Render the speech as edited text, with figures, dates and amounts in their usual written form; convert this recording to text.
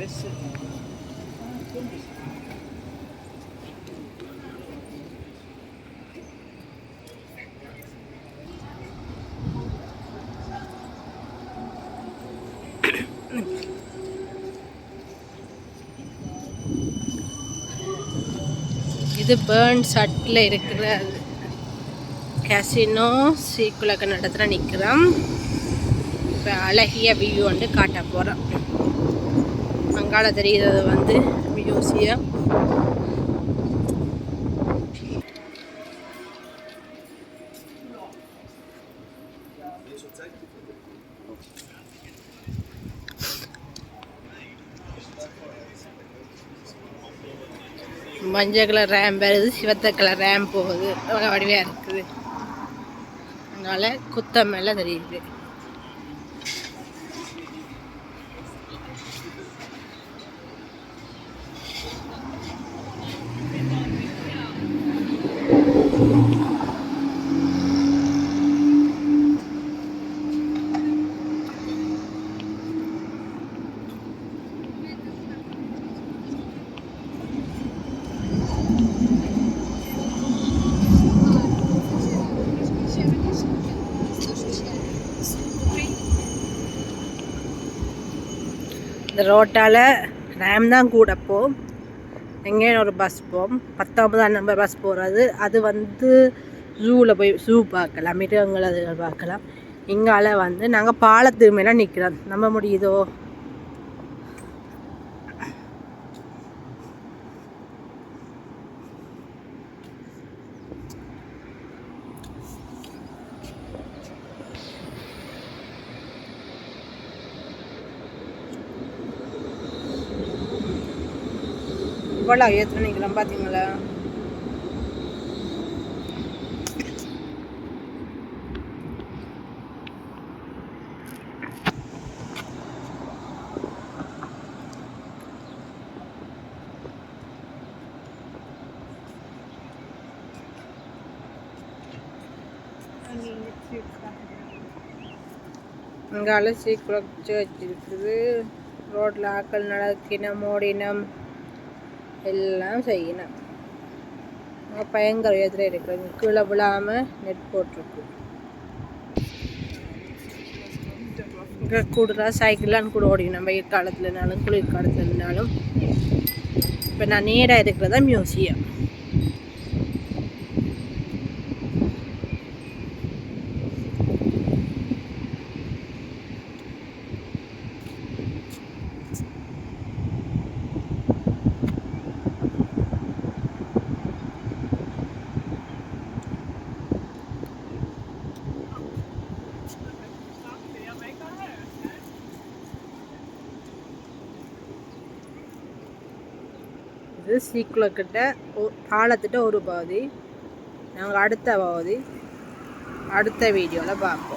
Dress. இது burn subtle இருக்கிற casino சீக்குலக்க நடத்துகிற நிற்கிறோம். இப்போ அழகிய வியூ வந்து காட்ட போகிறோம். அங்கால தெரிகிறது வந்து மியூசியம். மஞ்சள் கலர் ரேம் வருது, சிவத்த கலர் ரேம் போகுது, வடிவாக இருக்குது. அதனால குத்தம் மேலே தெரியுது. இந்த ரோட்டால் ரேம் தான் கூட போம். எங்கேயும் ஒரு பஸ் போம், 19ஆம் நம்பர் பஸ் போகிறது. அது வந்து ஜூவில் போய் ஜூ பார்க்கலாம், மிருகங்கள் அதுகள் பார்க்கலாம். இங்கால வந்து நாங்கள் பாலத்துக்கு மேலே நிற்கிறோம். நம்ப முடியுதோ? இவ்வளோ ஏற்ற நிற்கிறோம் பார்த்தீங்களா? அங்கால சீக்கிரம் சர்ச் இருக்குது. ரோட்டில் ஆக்கள் நடக்கினம், ஓடினம், எல்லாம் செய்யணும். பயங்கர எதிரே இருக்கிறது. கீழே விழாமல் நெட் போட்டிருக்கு. இங்கே கூடுதா சைக்கிளான்னு கூட ஓடிக்கணும், வெயில் காலத்துலனாலும் குளிர் காலத்துலனாலும். இப்போ நான் நேராக இருக்கிறதா மியூசியம். இது சீக்குலக்கிட்ட பாலத்திட்ட ஒரு பகுதி. நாங்கள் அடுத்த பகுதி அடுத்த வீடியோவில் பார்ப்போம்.